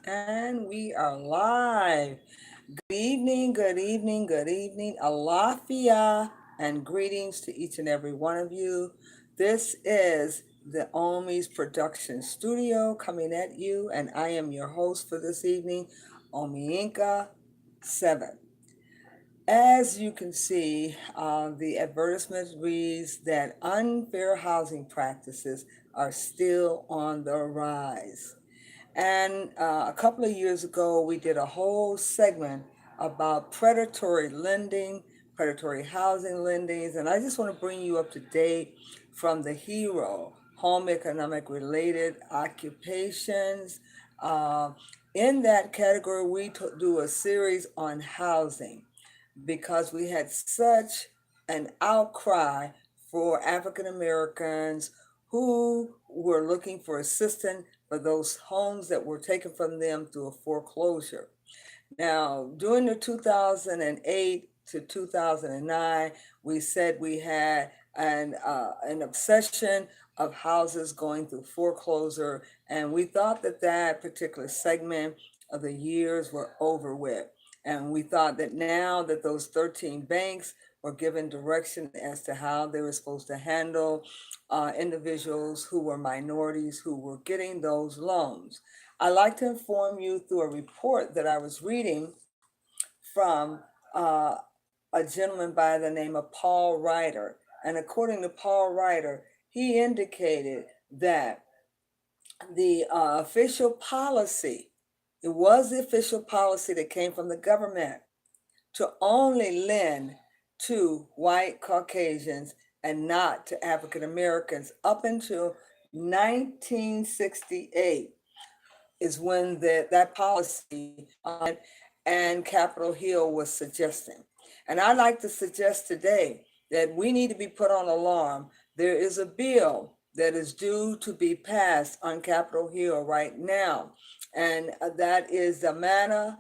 And we are live. Good evening, good evening, good evening. Alafia and greetings to each and every one of you. This is the Omi's Production Studio coming at you, and I am your host for this evening, Omi Inca 7. As you can see, the advertisement reads that unfair housing practices are still on the rise. And a couple of years ago, we did a whole segment about predatory lending, predatory housing lendings. And I just want to bring you up to date from the HERO, Home Economic Related Occupations. Uh, in that category, we do a series on housing because we had such an outcry for African Americans who were looking for assistance for those homes that were taken from them through a foreclosure. Now, during the 2008 to 2009, we said we had an obsession of houses going through foreclosure, and we thought that that particular segment of the years were over with. And we thought that now that those 13 banks were given direction as to how they were supposed to handle individuals who were minorities who were getting those loans. I'd like to inform you through a report that I was reading from uh, a gentleman by the name of Paul Ryder. And according to Paul Ryder, he indicated that the official policy, it was the official policy that came from the government to only lend to white Caucasians and not to African Americans up until 1968 is when that policy and Capitol Hill was suggesting. And I'd like to suggest today that we need to be put on alarm. There is a bill that is due to be passed on Capitol Hill right now, and that is the MANA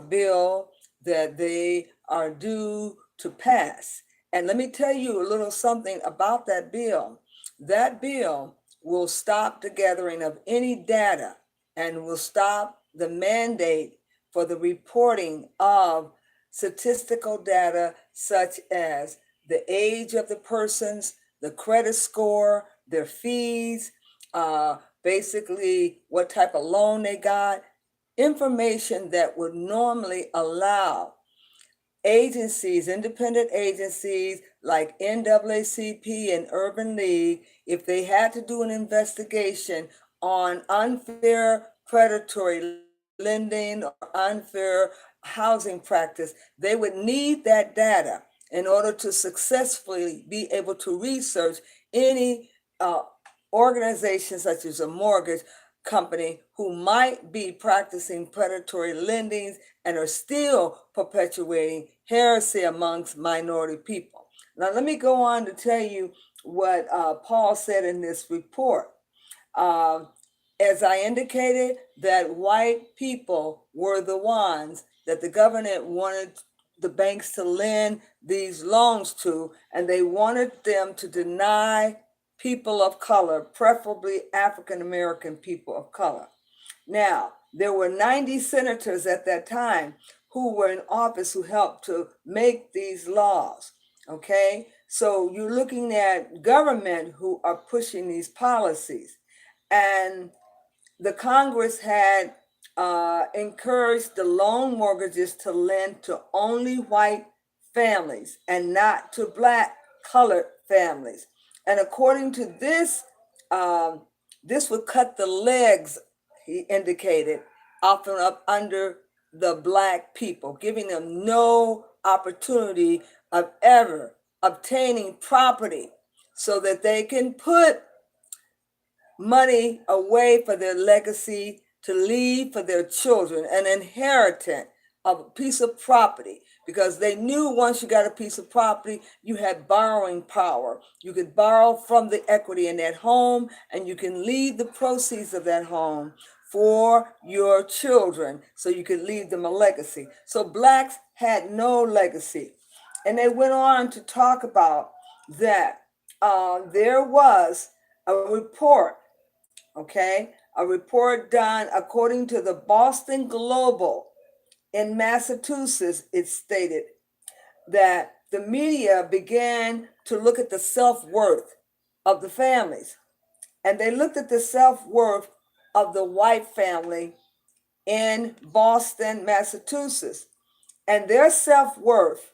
bill that they are due to pass. And let me tell you a little something about that bill. That bill will stop the gathering of any data and will stop the mandate for the reporting of statistical data such as the age of the persons, the credit score, their fees, basically what type of loan they got, information that would normally allow agencies, independent agencies like NAACP and Urban League, if they had to do an investigation on unfair predatory lending or unfair housing practice, they would need that data in order to successfully be able to research any uh, organization such as a mortgage company who might be practicing predatory lendings and are still perpetuating heresy amongst minority people. Now, let me go on to tell you what Paul said in this report. Uh, as I indicated, that white people were the ones that the government wanted the banks to lend these loans to, and they wanted them to deny people of color, preferably African American people of color. Now, there were 90 senators at that time who were in office who helped to make these laws. Okay, so you're looking at government who are pushing these policies. And the Congress had encouraged the loan mortgages to lend to only white families and not to black colored families. And according to this, this would cut the legs, he indicated, off and up under the black people, giving them no opportunity of ever obtaining property so that they can put money away for their legacy to leave for their children, an inheritance of a piece of property, because they knew once you got a piece of property, you had borrowing power. You could borrow from the equity in that home, and you can leave the proceeds of that home for your children so you could leave them a legacy. So blacks had no legacy. And they went on to talk about that there was a report, okay, a report done according to the Boston Globe in Massachusetts, it stated that the media began to look at the self-worth of the families. And they looked at the self-worth of the white family in Boston, Massachusetts. And their self-worth,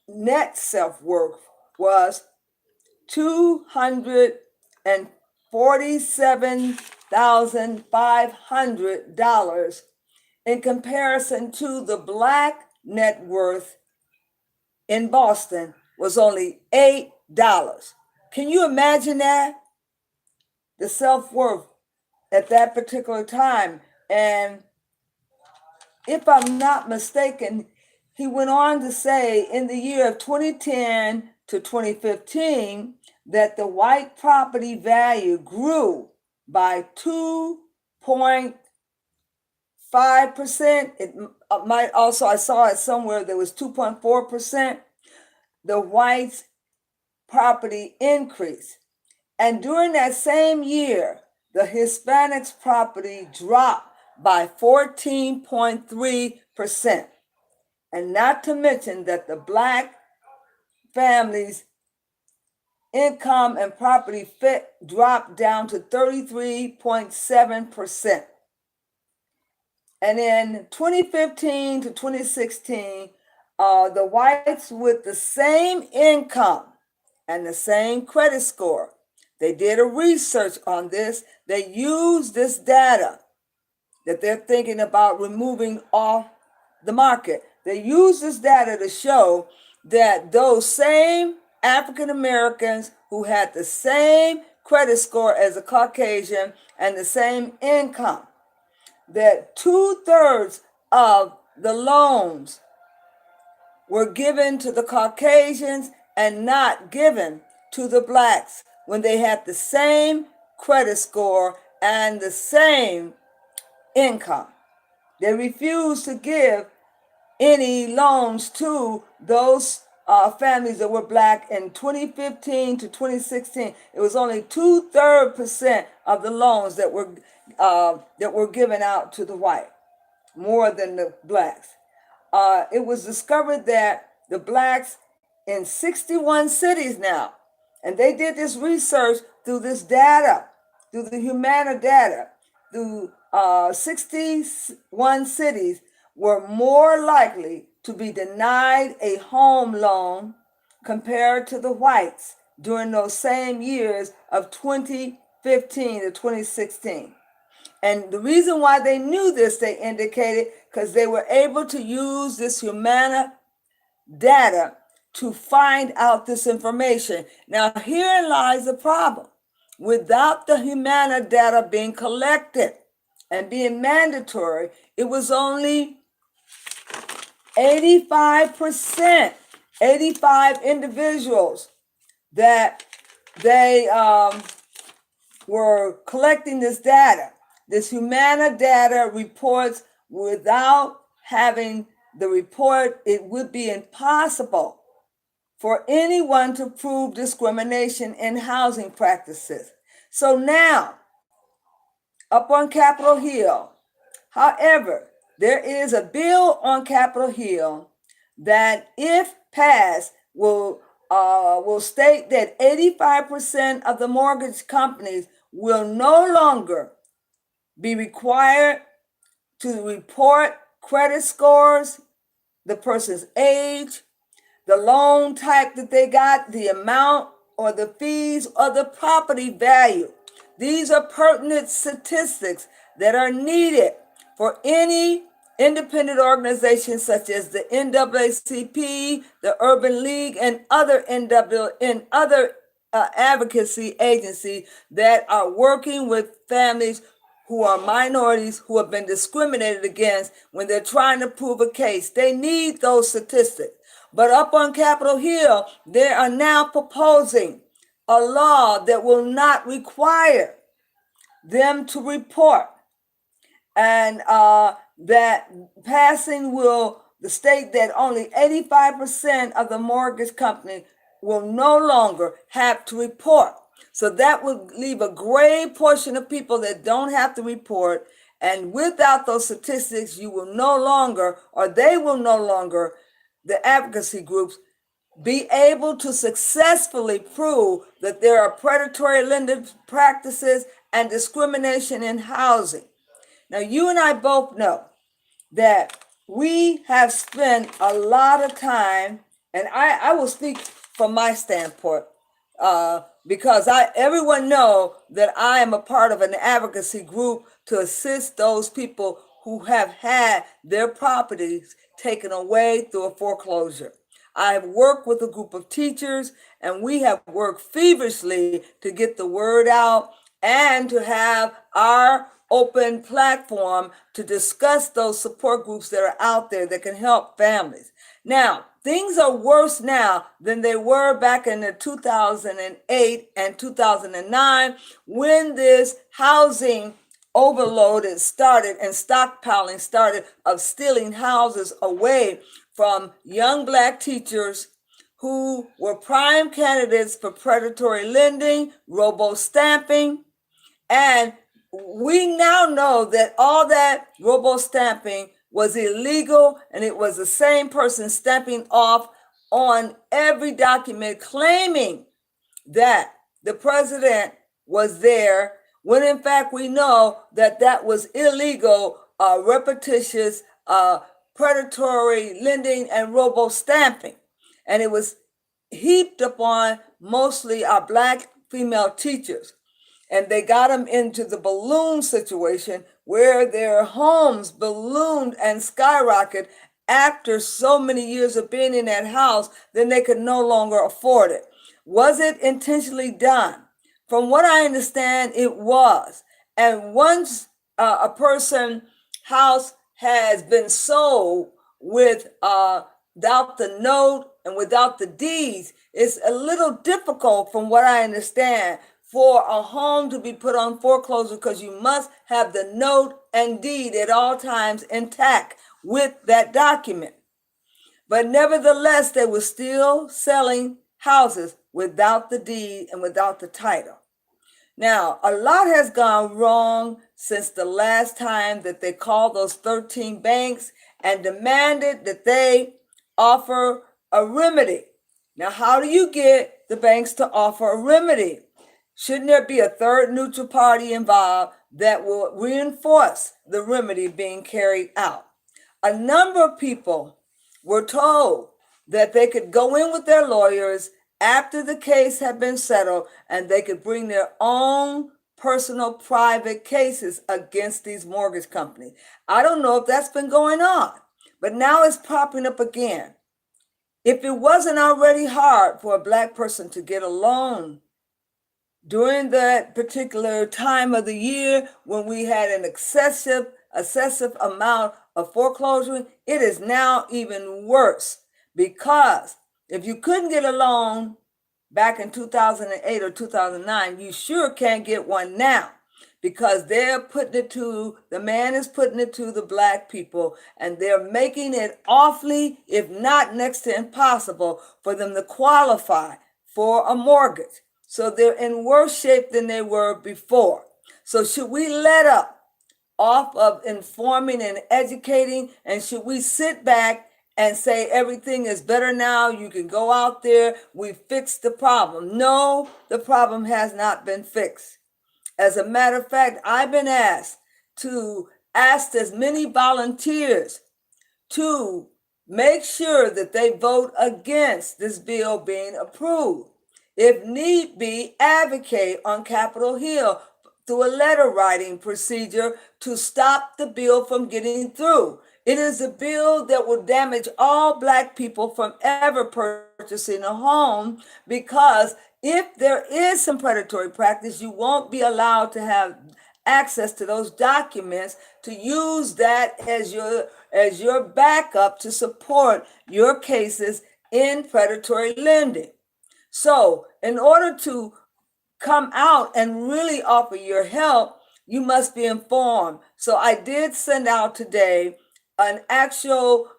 net self-worth, was $247,500 in comparison to the black net worth in Boston was only $8. Can you imagine that? The self-worth at that particular time. And if I'm not mistaken, he went on to say in the year of 2010 to 2015 that the white property value grew by 2.5%. It might also, I saw it somewhere, there was 2.4%. The whites' property increased. And during that same year, the Hispanics' property dropped by 14.3%. And not to mention that the black families' income and property dropped down to 33.7%. And in 2015 to 2016, the whites with the same income and the same credit score, they did a research on this. They used this data that they're thinking about removing off the market. They used this data to show that those same African Americans who had the same credit score as a Caucasian and the same income, that 2/3 of the loans were given to the Caucasians and not given to the blacks when they had the same credit score and the same income. They refused to give any loans to those families that were black in 2015 to 2016. It was only 2/3% of the loans that were given out to the white, more than the blacks. It was discovered that the blacks in 61 cities now, and they did this research through this data, through the Humana data, through 61 cities were more likely to be denied a home loan compared to the whites during those same years of 2015 to 2016. And the reason why they knew this, they indicated, because they were able to use this Humana data to find out this information. Now, herein lies the problem. Without the Humana data being collected and being mandatory, it was only 85%, 85 individuals that they were collecting this data. This Humana data reports, without having the report, it would be impossible for anyone to prove discrimination in housing practices. So now, up on Capitol Hill, however, there is a bill on Capitol Hill that, if passed, will state that 85% of the mortgage companies will no longer be required to report credit scores, the person's age, the loan type that they got, the amount or the fees or the property value. These are pertinent statistics that are needed for any independent organizations such as the NAACP, the Urban League, and other advocacy agencies that are working with families who are minorities who have been discriminated against when they're trying to prove a case. They need those statistics. But up on Capitol Hill, they are now proposing a law that will not require them to report, and that passing will state that only 85% of the mortgage company will no longer have to report So that would leave a great portion of people that don't have to report. And without those statistics, you will no longer, or they will no longer, the advocacy groups, be able to successfully prove that there are predatory lending practices and discrimination in housing. Now, you and I both know that we have spent a lot of time, and I will speak from my standpoint, because everyone know that I am a part of an advocacy group to assist those people who have had their properties taken away through a foreclosure. I have worked with a group of teachers, and we have worked feverishly to get the word out and to have our open platform to discuss those support groups that are out there that can help families. Now, things are worse now than they were back in the 2008 and 2009 when this housing overload started and stockpiling started of stealing houses away from young Black teachers who were prime candidates for predatory lending, robo-stamping, and we now know that all that robo-stamping was illegal, and it was the same person stamping off on every document claiming that the president was there, when in fact we know that that was illegal, repetitious, predatory lending and robo-stamping. And it was heaped upon mostly our Black female teachers. And they got them into the balloon situation where their homes ballooned and skyrocketed after so many years of being in that house, then they could no longer afford it. Was it intentionally done? From what I understand, it was. And once a person's house has been sold without the note and without the deeds, it's a little difficult, from what I understand, for a home to be put on foreclosure, because you must have the note and deed at all times intact with that document. But nevertheless, they were still selling houses without the deed and without the title. Now, a lot has gone wrong since the last time that they called those 13 banks and demanded that they offer a remedy. Now, how do you get the banks to offer a remedy? Shouldn't there be a third neutral party involved that will reinforce the remedy being carried out? A number of people were told that they could go in with their lawyers after the case had been settled, and they could bring their own personal private cases against these mortgage companies. I don't know if that's been going on, but now it's popping up again. If it wasn't already hard for a Black person to get a loan during that particular time of the year when we had an excessive amount of foreclosure, it is now even worse, because if you couldn't get a loan back in 2008 or 2009, you sure can't get one now, because the man is putting it to the Black people, and they're making it awfully, if not next to impossible, for them to qualify for a mortgage. So they're in worse shape than they were before. So should we let up off of informing and educating? And should we sit back and say everything is better now? You can go out there. We fixed the problem. No, the problem has not been fixed. As a matter of fact, I've been asked to ask as many volunteers to make sure that they vote against this bill being approved. If need be, advocate on Capitol Hill through a letter writing procedure to stop the bill from getting through. It is a bill that will damage all Black people from ever purchasing a home, because if there is some predatory practice, you won't be allowed to have access to those documents to use that as your backup to support your cases in predatory lending. So, in order to come out and really offer your help, you must be informed. So, I did send out today an actual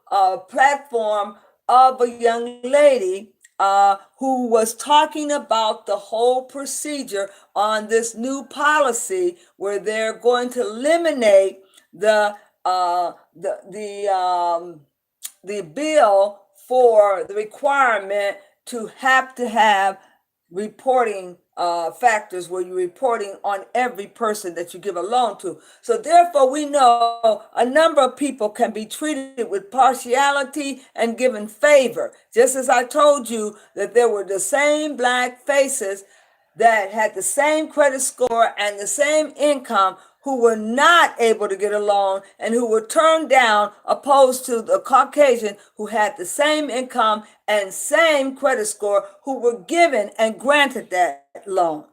platform of a young lady who was talking about the whole procedure on this new policy where they're going to eliminate uh, the the um, the bill for the requirement to have reporting factors where you're reporting on every person that you give a loan to. So therefore, we know a number of people can be treated with partiality and given favor. Just as I told you that there were the same black faces that had the same credit score and the same income who were not able to get a loan and who were turned down, opposed to the Caucasian who had the same income and same credit score who were given and granted that loan.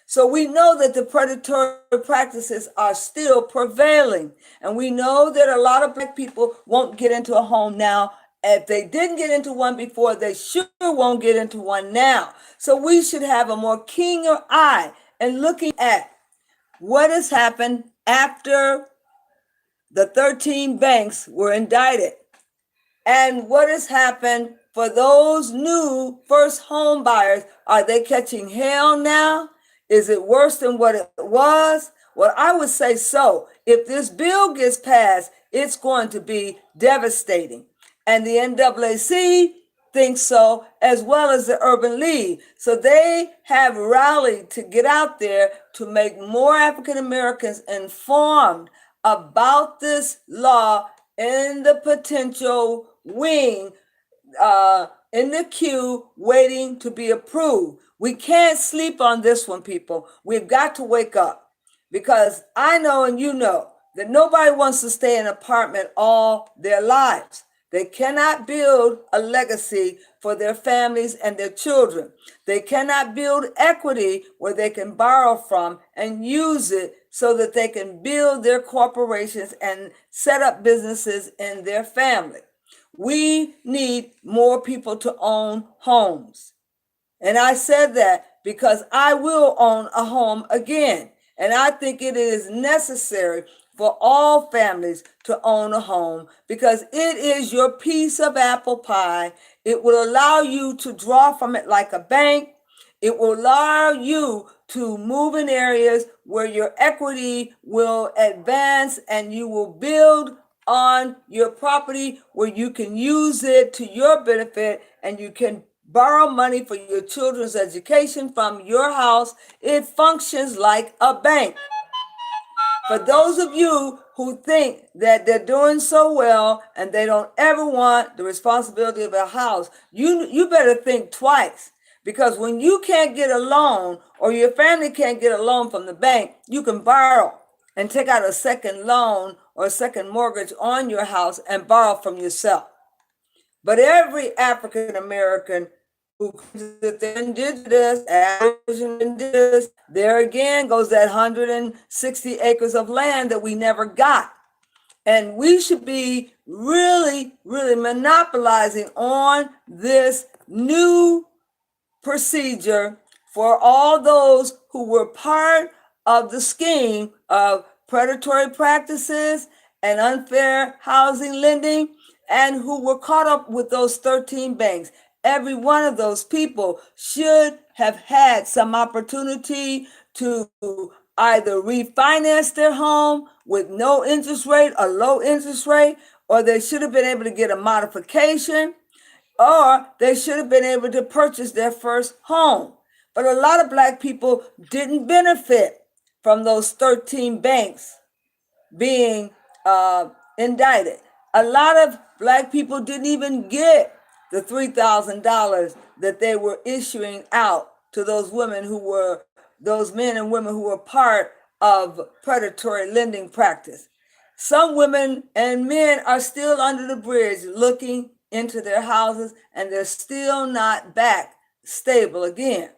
So we know that the predatory practices are still prevailing. And we know that a lot of black people won't get into a home now. If they didn't get into one before, they sure won't get into one now. So we should have a more keener eye in looking at what has happened after the 13 banks were indicted and what has happened for those new first home buyers. Are they catching hell now? Is it worse than what it was? Well, I would say so. If this bill gets passed, it's going to be devastating. And the NAAC thinks so, as well as the Urban League. So they have rallied to get out there to make more African Americans informed about this law in the potential wing, in the queue waiting to be approved. We can't sleep on this one, people. We've got to wake up, because I know and you know that nobody wants to stay in an apartment all their lives. They cannot build a legacy for their families and their children. They cannot build equity where they can borrow from and use it so that they can build their corporations and set up businesses in their family. We need more people to own homes. And I said that because I will own a home again. And I think it is necessary for all families to own a home, because it is your piece of apple pie. It will allow you to draw from it like a bank. It will allow you to move in areas where your equity will advance and you will build on your property where you can use it to your benefit, and you can borrow money for your children's education from your house. It functions like a bank. For those of you who think that they're doing so well and they don't ever want the responsibility of a house, you better think twice. Because when you can't get a loan, or your family can't get a loan from the bank, you can borrow and take out a second loan or a second mortgage on your house and borrow from yourself. But every African American who claims that they're indigenous, Aboriginal indigenous, there again goes that 160 acres of land that we never got. And we should be really, really monopolizing on this new procedure for all those who were part of the scheme of predatory practices and unfair housing lending, and who were caught up with those 13 banks. Every one of those people should have had some opportunity to either refinance their home with no interest rate or low interest rate, or they should have been able to get a modification, or they should have been able to purchase their first home. But a lot of black people didn't benefit from those 13 banks being indicted. A lot of black people didn't even get the $3,000 that they were issuing out to those those men and women who were part of predatory lending practice. Some women and men are still under the bridge looking into their houses, and they're still not back stable again.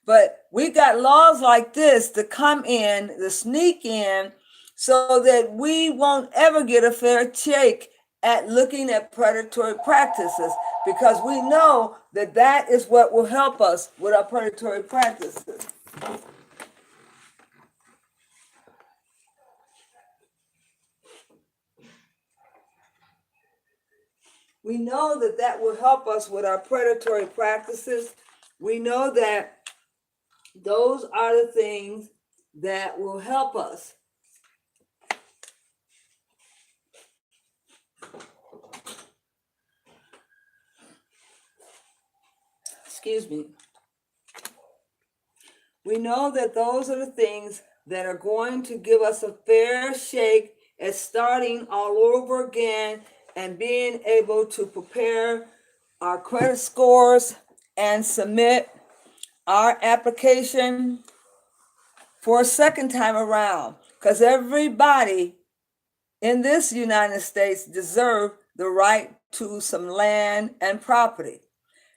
But we got laws like this to come in, to sneak in, so that we won't ever get a fair shake at looking at predatory practices, because we know that that is what will help us with our predatory practices. We know that that will help us with our predatory practices. We know that those are the things that will help us. Excuse me. We know that those are the things that are going to give us a fair shake at starting all over again and being able to prepare our credit scores and submit our application for a second time around. Because everybody in this United States deserve the right to some land and property.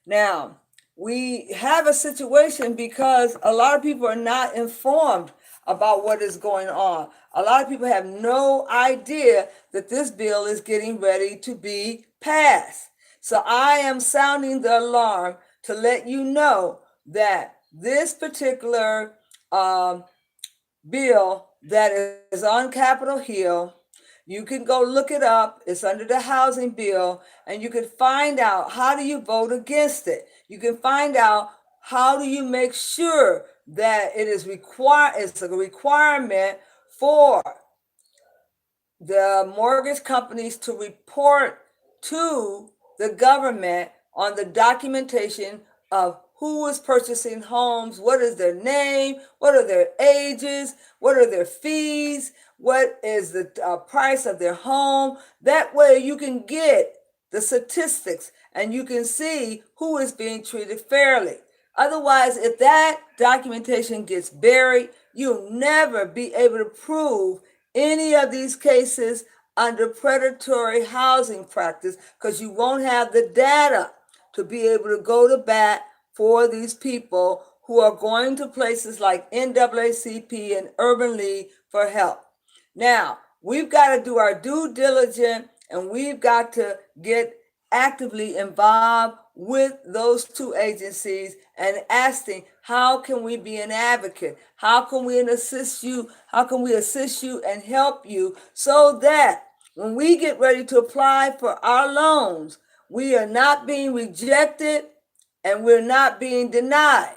Now, we have a situation because a lot of people are not informed about what is going on. A lot of people have no idea that this bill is getting ready to be passed. So I am sounding the alarm to let you know that this particular bill that is on Capitol Hill, you can go look it up. It's under the housing bill, and you can find out how do you vote against it. You can find out how do you make sure that it's a requirement for the mortgage companies to report to the government on the documentation of who is purchasing homes, what is their name, what are their ages, what are their fees, what is the price of their home. That way you can get the statistics and you can see who is being treated fairly. Otherwise, if that documentation gets buried, you'll never be able to prove any of these cases under predatory housing practice because you won't have the data to be able to go to bat for these people who are going to places like NAACP and Urban League for help. Now, we've got to do our due diligence and we've got to get actively involved with those two agencies and asking, how can we be an advocate? How can we assist you? How can we assist you and help you so that when we get ready to apply for our loans, we are not being rejected and we're not being denied?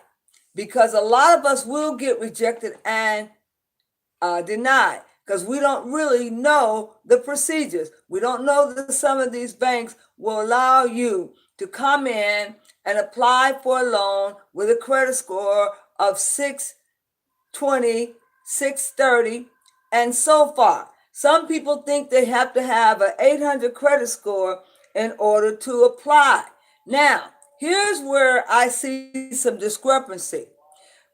Because a lot of us will get rejected and denied because we don't really know the procedures. We don't know that some of these banks will allow you to come in and apply for a loan with a credit score of 620, 630, and so far. Some people think they have to have an 800 credit score in order to apply. Now, here's where I see some discrepancy.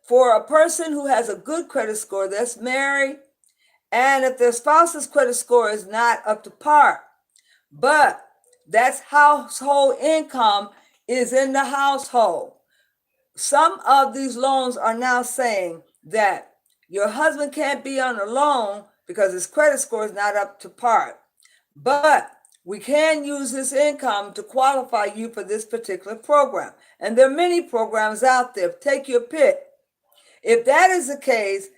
For a person who has a good credit score that's married, and if their spouse's credit score is not up to par, but that's household income is in the household. Some of these loans are now saying that your husband can't be on the loan because his credit score is not up to par. But we can use this income to qualify you for this particular program. And there are many programs out there. Take your pick. If that is the case,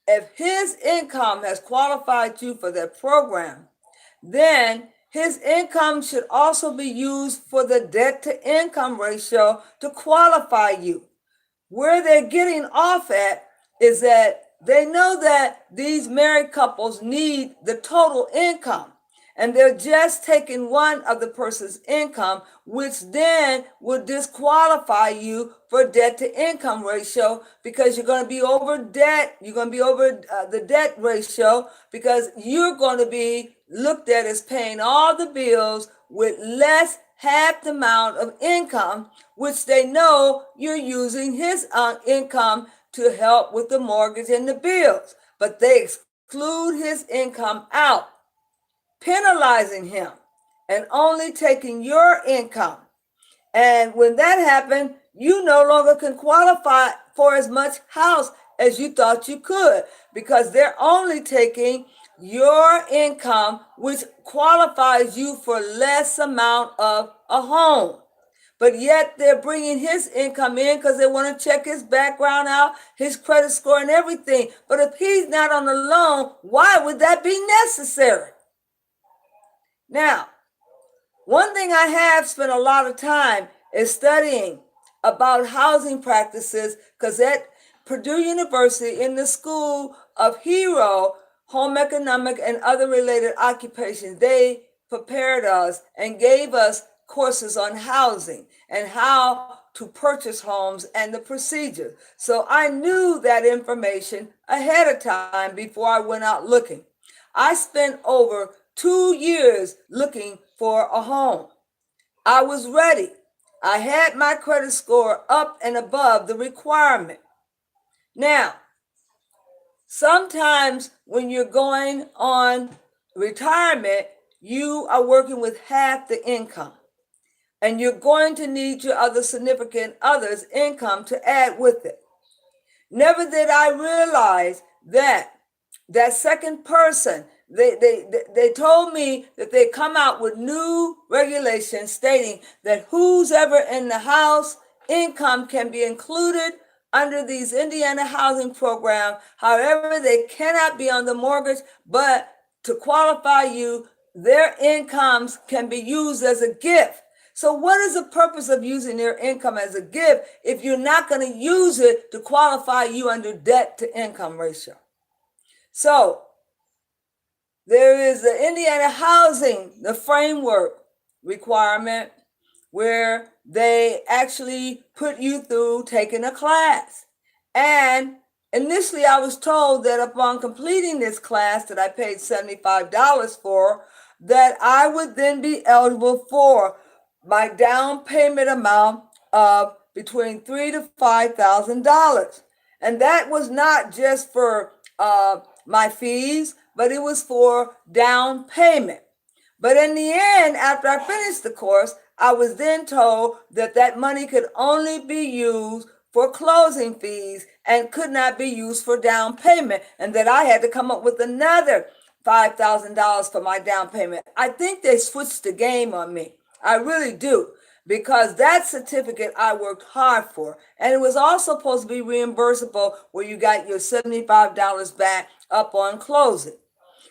if his income has qualified you for that program, then his income should also be used for the debt to income ratio to qualify you. Where they're getting off at is that they know that these married couples need the total income. And they're just taking one of the person's income, which then would disqualify you for debt to income ratio because you're going to be over debt. You're going to be over the debt ratio because you're going to be looked at as paying all the bills with less half the amount of income, which they know you're using his income to help with the mortgage and the bills. But they exclude his income out, penalizing him and only taking your income. And when that happened, you no longer can qualify for as much house as you thought you could because they're only taking your income, which qualifies you for less amount of a home. But yet they're bringing his income in because they want to check his background out, his credit score and everything. But if he's not on the loan, why would that be necessary? Now, One thing I have spent a lot of time is studying about housing practices, because at Purdue University, in the School of HERO, Home Economic and Other Related Occupations, they prepared us and gave us courses on housing and how to purchase homes and the procedure. So I knew that information ahead of time before I went out looking. I spent over 2 years looking for a home. I was ready. I had my credit score up and above the requirement. Now, sometimes when you're going on retirement, you are working with half the income, and you're going to need your other significant other's income to add with it. Never did I realize that that second person, they told me that they come out with new regulations stating that who's ever in the house, income can be included under these Indiana housing programs. However, they cannot be on the mortgage, but to qualify you, their incomes can be used as a gift. So what is the purpose of using their income as a gift if you're not going to use it to qualify you under debt to income ratio? So there is the Indiana housing, the framework requirement, where they actually put you through taking a class. And initially I was told that upon completing this class that I paid $75 for, that I would then be eligible for my down payment amount of between $3,000 to $5,000. And that was not just for my fees, but it was for down payment. But in the end, after I finished the course, I was then told that that money could only be used for closing fees and could not be used for down payment, and that I had to come up with another $5,000 for my down payment. I think they switched the game on me. I really do, because that certificate I worked hard for. And it was also supposed to be reimbursable, where you got your $75 back up on closing.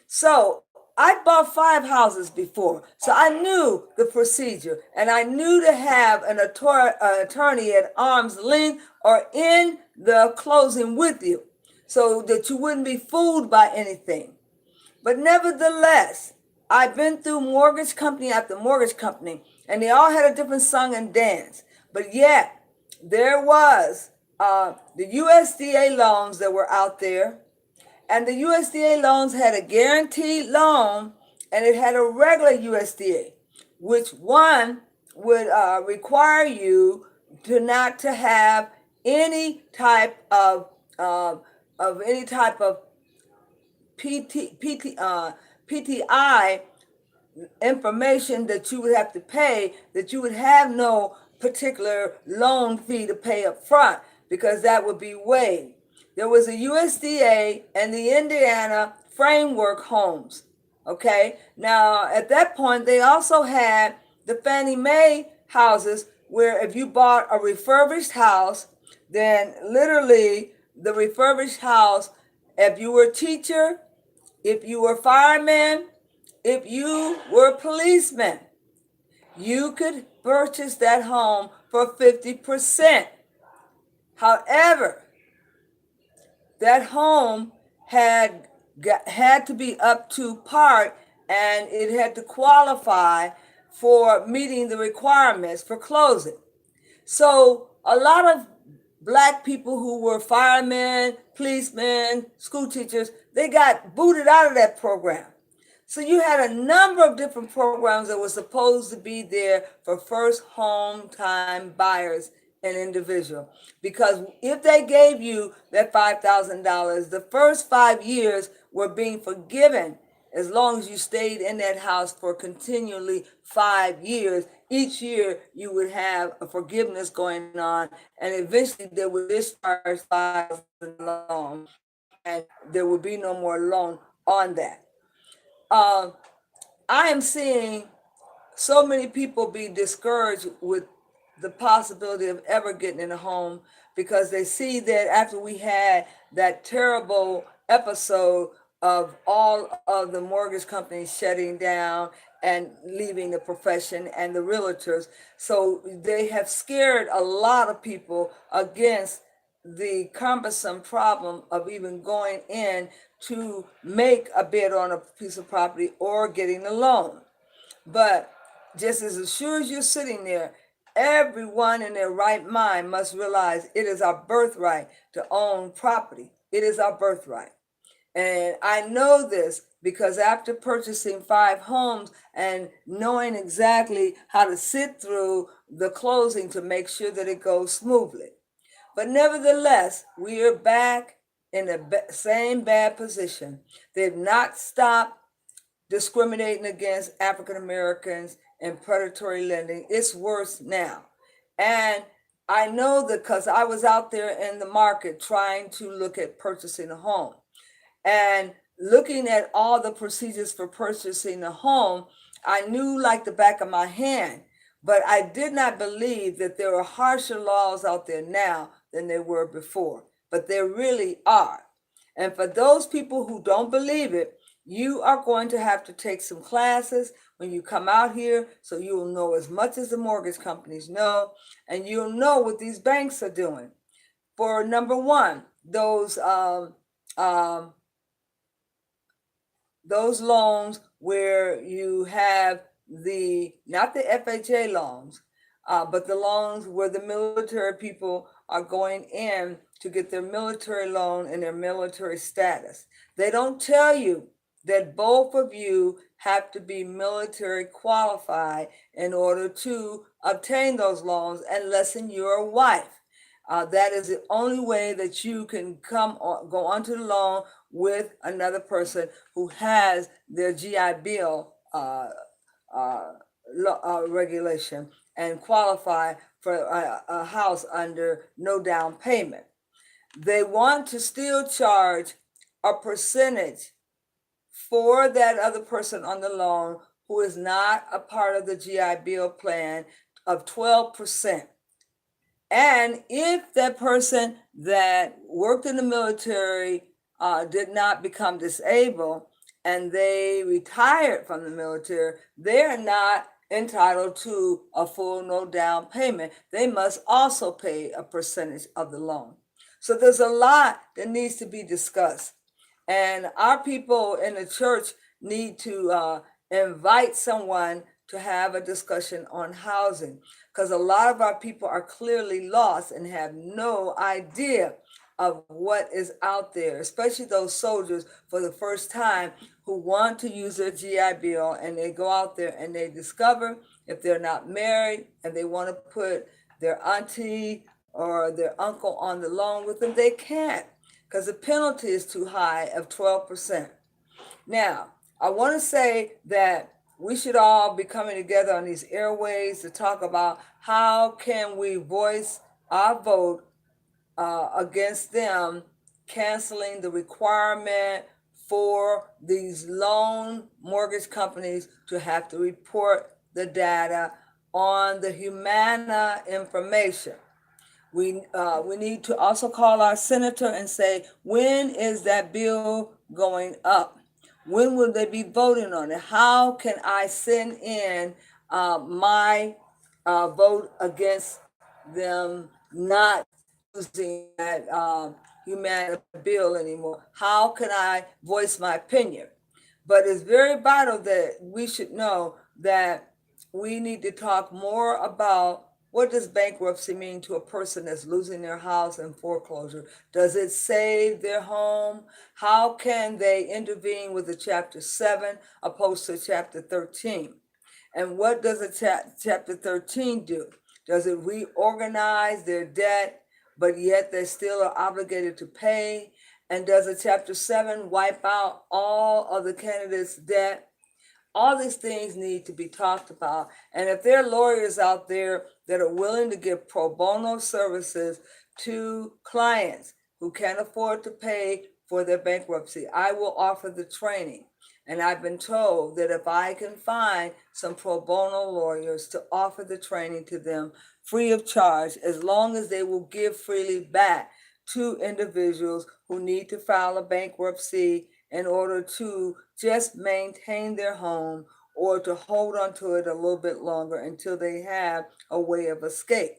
So I bought 5 houses before, so I knew the procedure, and I knew to have an attorney at arm's length or in the closing with you, so that you wouldn't be fooled by anything. But nevertheless, I've been through mortgage company after mortgage company, and they all had a different song and dance. But yet, there was the USDA loans that were out there, and the USDA loans had a guaranteed loan, and it had a regular USDA, which one would require you to not to have any type of PTI information that you would have to pay, that you would have no particular loan fee to pay up front, because that would be waived. There was a USDA and the Indiana framework homes. Okay, now at that point, they also had the Fannie Mae houses, where if you bought a refurbished house, then literally the refurbished house, if you were a teacher, if you were a fireman, if you were a policeman, you could purchase that home for 50%. However, that home had to be up to par, and it had to qualify for meeting the requirements for closing. So a lot of Black people who were firemen, policemen, school teachers, they got booted out of that program. So you had a number of different programs that were supposed to be there for first home time buyers and individual. Because if they gave you that $5,000, the first 5 years were being forgiven as long as you stayed in that house for continually 5 years. Each year you would have a forgiveness going on, and eventually they would discharge $5,000 loan, and there would be no more loan on that. I am seeing so many people be discouraged with the possibility of ever getting in a home, because they see that after we had that terrible episode of all of the mortgage companies shutting down and leaving the profession and the realtors. So they have scared a lot of people against the cumbersome problem of even going in to make a bid on a piece of property or getting a loan. But just as sure as you're sitting there, everyone in their right mind must realize it is our birthright to own property. It is our birthright. And I know this because after purchasing 5 homes and knowing exactly how to sit through the closing to make sure that it goes smoothly. But nevertheless, we are back in the same bad position. They've not stopped discriminating against African Americans and predatory lending. It's worse now. And I know that because I was out there in the market trying to look at purchasing a home and looking at all the procedures for purchasing a home, I knew like the back of my hand. But I did not believe that there were harsher laws out there now than there were before. But there really are. And for those people who don't believe it, you are going to have to take some classes when you come out here so you will know as much as the mortgage companies know, and you'll know what these banks are doing. For number one, those loans where you have not the FHA loans, but the loans where the military people are going in to get their military loan and their military status. They don't tell you that both of you have to be military qualified in order to obtain those loans unless you're a wife. That is the only way that you can go onto the loan with another person who has their GI Bill regulation and qualify for a house under no down payment. They want to still charge a percentage for that other person on the loan who is not a part of the GI Bill plan of 12%. And if that person that worked in the military did not become disabled and they retired from the military, they are not entitled to a full no down payment. They must also pay a percentage of the loan. So there's a lot that needs to be discussed. And our people in the church need to invite someone to have a discussion on housing, because a lot of our people are clearly lost and have no idea of what is out there, especially those soldiers for the first time who want to use their GI Bill, and they go out there and they discover if they're not married and they want to put their auntie or their uncle on the loan with them, they can't because the penalty is too high of 12%. Now, I want to say that we should all be coming together on these airways to talk about how can we voice our vote against them canceling the requirement for these loan mortgage companies to have to report the data on the Humana information. We need to also call our senator and say, when is that bill going up? When will they be voting on it? How can I send in my vote against them not using that Humana bill anymore? How can I voice my opinion? But it's very vital that we should know that we need to talk more about what does bankruptcy mean to a person that's losing their house in foreclosure? Does it save their home? How can they intervene with the Chapter 7 opposed to Chapter 13? And what does a Chapter 13 do? Does it reorganize their debt, but yet they still are obligated to pay? And does a Chapter 7 wipe out all of the candidates' debt? All these things need to be talked about. And if there are lawyers out there that are willing to give pro bono services to clients who can't afford to pay for their bankruptcy, I will offer the training. And I've been told that if I can find some pro bono lawyers to offer the training to them free of charge, as long as they will give freely back to individuals who need to file a bankruptcy in order to just maintain their home or to hold on to it a little bit longer until they have a way of escape.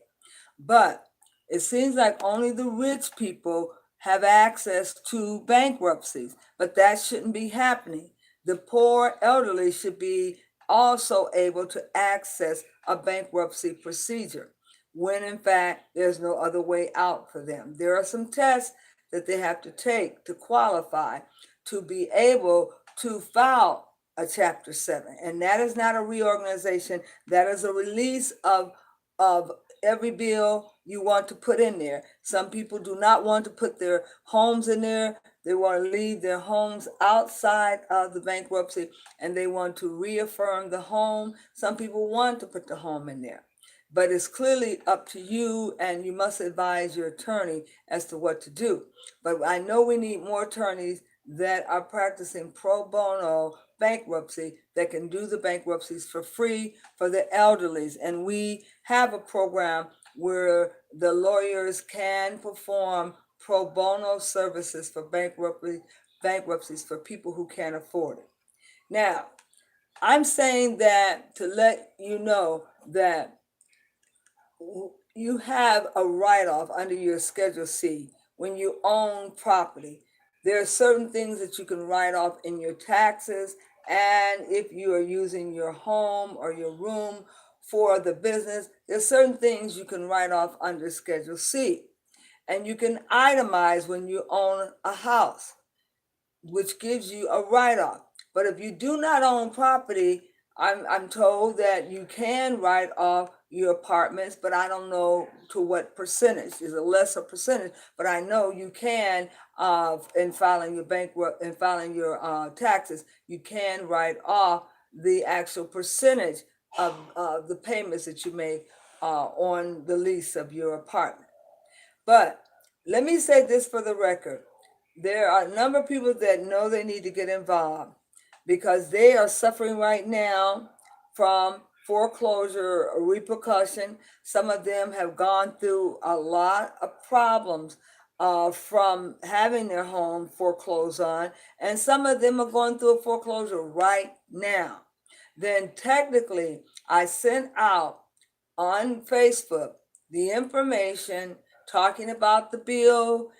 But it seems like only the rich people have access to bankruptcies, but that shouldn't be happening. The poor elderly should be also able to access a bankruptcy procedure when in fact there's no other way out for them. There are some tests that they have to take to qualify to be able to file a Chapter 7. And that is not a reorganization, that is a release of every bill you want to put in there. Some people do not want to put their homes in there. They want to leave their homes outside of the bankruptcy and they want to reaffirm the home. Some people want to put the home in there. But it's clearly up to you, and you must advise your attorney as to what to do. But I know we need more attorneys that are practicing pro bono bankruptcy that can do the bankruptcies for free for the elderlies. And we have a program where the lawyers can perform pro bono services for bankruptcies for people who can't afford it. Now, I'm saying that to let you know that you have a write-off under your Schedule C when you own property. There are certain things that you can write off in your taxes, and if you are using your home or your room for the business, there's certain things you can write off under Schedule C. And you can itemize when you own a house, which gives you a write-off. But if you do not own property, I'm told that you can write off your apartments, but I don't know to what percentage. It's a lesser percentage, but I know you can, in filing your taxes, you can write off the actual percentage of the payments that you make on the lease of your apartment. But let me say this for the record. There are a number of people that know they need to get involved because they are suffering right now from foreclosure repercussion. Some of them have gone through a lot of problems from having their home foreclosed on, and some of them are going through a foreclosure right now. Then technically, I sent out on Facebook the information talking about the bill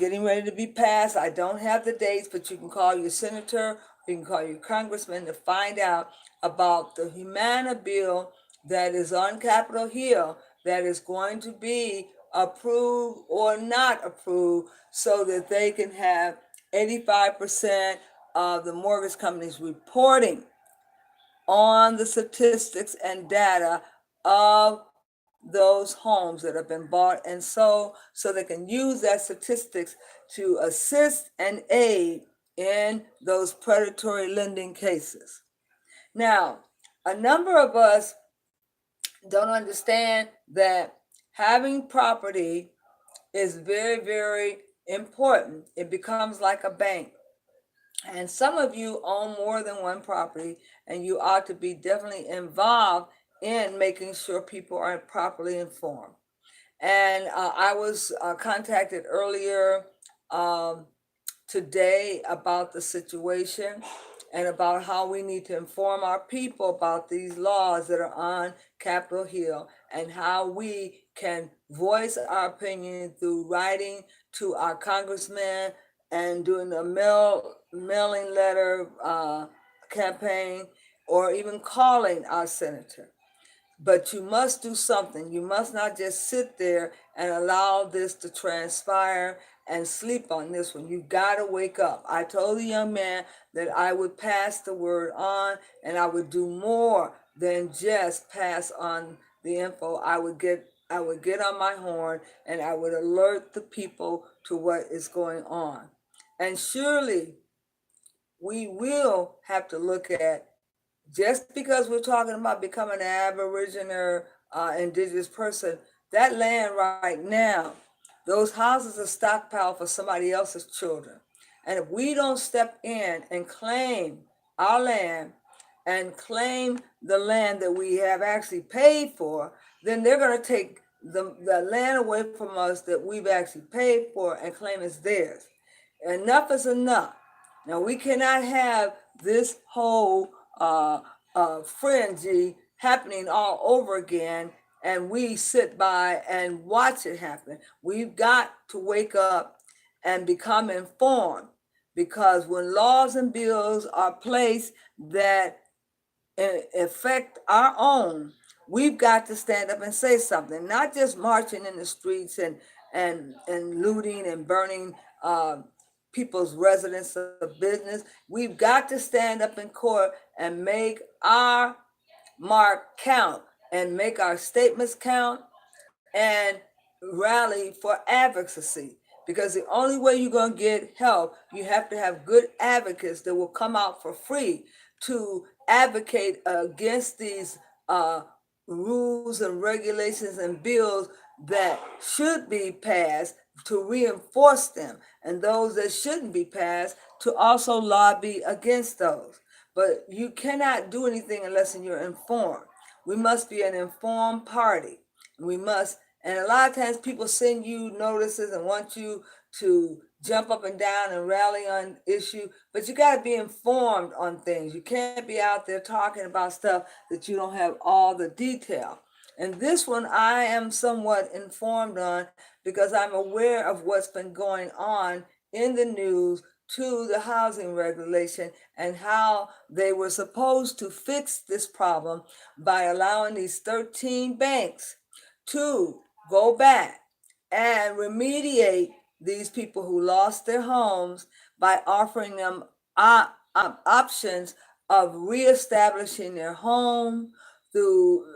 getting ready to be passed. I don't have the dates, but you can call your senator, you can call your congressman to find out about the Humana bill that is on Capitol Hill that is going to be approved or not approved so that they can have 85% of the mortgage companies reporting on the statistics and data of those homes that have been bought and sold so they can use that statistics to assist and aid in those predatory lending cases. Now, a number of us don't understand that having property is very, very important. It becomes like a bank. And some of you own more than one property, and you ought to be definitely involved in making sure people are properly informed. And I was contacted earlier today about the situation and about how we need to inform our people about these laws that are on Capitol Hill and how we can voice our opinion through writing to our congressman and doing a mailing letter campaign or even calling our senator. But you must do something. You must not just sit there and allow this to transpire and sleep on this one. You got to wake up. I told the young man that I would pass the word on and I would do more than just pass on the info. I would get on my horn and I would alert the people to what is going on. And surely we will have to look at, just because we're talking about becoming an Aboriginal indigenous person, that land right now, those houses are stockpiled for somebody else's children. And if we don't step in and claim our land and claim the land that we have actually paid for, then they're going to take the land away from us that we've actually paid for and claim it's theirs. Enough is enough. Now, we cannot have this whole frenzy happening all over again and we sit by and watch it happen. We've got to wake up and become informed, because when laws and bills are placed that affect our own, we've got to stand up and say something, not just marching in the streets and looting and burning people's residence of business. We've got to stand up in court and make our mark count and make our statements count and rally for advocacy, because the only way you're going to get help, you have to have good advocates that will come out for free to advocate against these uh, rules and regulations and bills that should be passed, to reinforce them, and those that shouldn't be passed to also lobby against those. But you cannot do anything unless you're informed. We must be an informed party. We must, and a lot of times people send you notices and want you to jump up and down and rally on issue, but you got to be informed on things. You can't be out there talking about stuff that you don't have all the detail. And this one I am somewhat informed on because I'm aware of what's been going on in the news to the housing regulation and how they were supposed to fix this problem by allowing these 13 banks to go back and remediate these people who lost their homes by offering them options of reestablishing their home through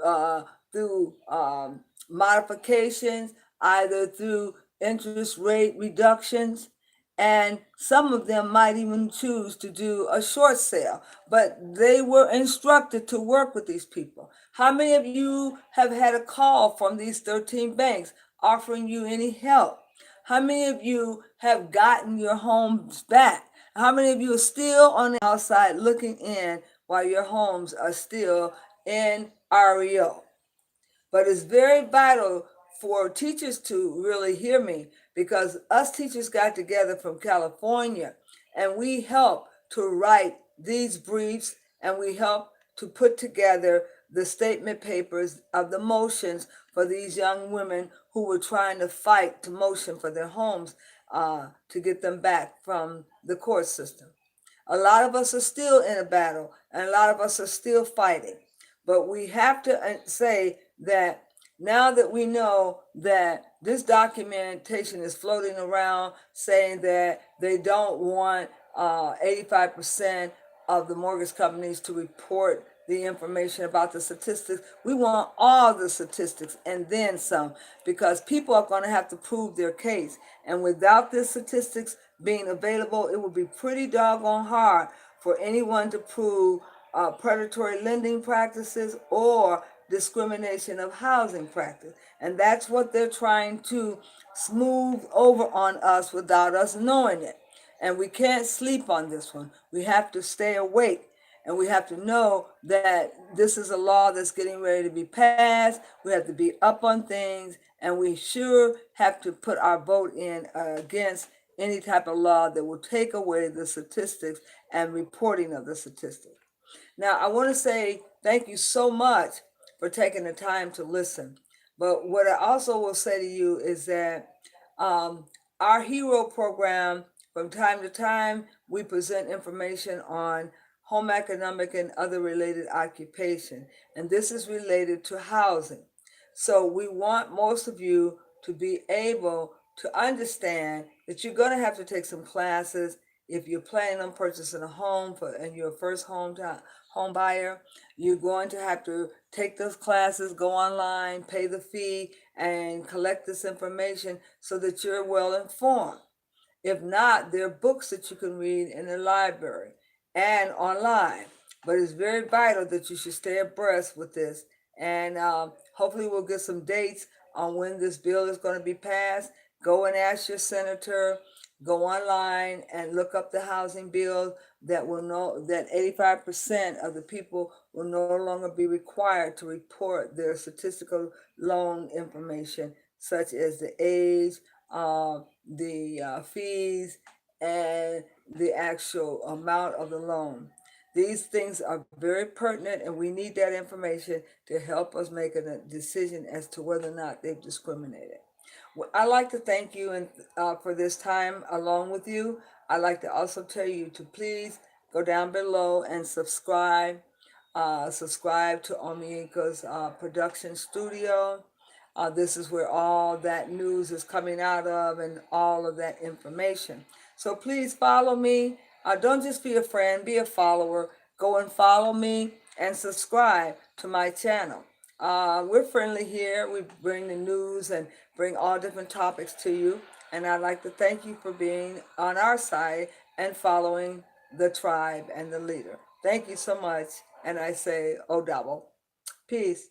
modifications, either through interest rate reductions, and some of them might even choose to do a short sale. But they were instructed to work with these people. How many of you have had a call from these 13 banks offering you any help? How many of you have gotten your homes back? How many of you are still on the outside looking in while your homes are still in REO? But it's very vital for teachers to really hear me, because us teachers got together from California and we helped to write these briefs and we helped to put together the statement papers of the motions for these young women who were trying to fight to motion for their homes to get them back from the court system. A lot of us are still in a battle and a lot of us are still fighting. But we have to say that now that we know that this documentation is floating around saying that they don't want 85% of the mortgage companies to report the information about the statistics. We want all the statistics and then some, because people are going to have to prove their case. And without the statistics being available, it would be pretty doggone hard for anyone to prove predatory lending practices or discrimination of housing practice. And that's what they're trying to smooth over on us without us knowing it. And we can't sleep on this one. We have to stay awake. And we have to know that this is a law that's getting ready to be passed. We have to be up on things. And we sure have to put our vote in against any type of law that will take away the statistics and reporting of the statistics. Now, I want to say thank you so much for taking the time to listen. But what I also will say to you is that our HERO program, from time to time, we present information on home economic and other related occupation. And this is related to housing. So we want most of you to be able to understand that you're going to have to take some classes if you're planning on purchasing a home for and you're a first home buyer. You're going to have to take those classes, go online, pay the fee, and collect this information so that you're well informed. If not, there are books that you can read in the library and online. But it's very vital that you should stay abreast with this. And hopefully, we'll get some dates on when this bill is going to be passed. Go and ask your senator. Go online and look up the housing bill that will know that 85% of the people will no longer be required to report their statistical loan information, such as the age, the fees, and the actual amount of the loan. These things are very pertinent, and we need that information to help us make a decision as to whether or not they've discriminated. Well, I'd like to thank you and for this time along with you. I'd like to also tell you to please go down below and subscribe. Subscribe to Omiika's production studio. This is where all that news is coming out of and all of that information. So please follow me. Don't just be a friend, be a follower. Go and follow me and subscribe to my channel. We're friendly here. We bring the news and bring all different topics to you. And I'd like to thank you for being on our side and following the tribe and the leader. Thank you so much. And I say, Odabo. Peace.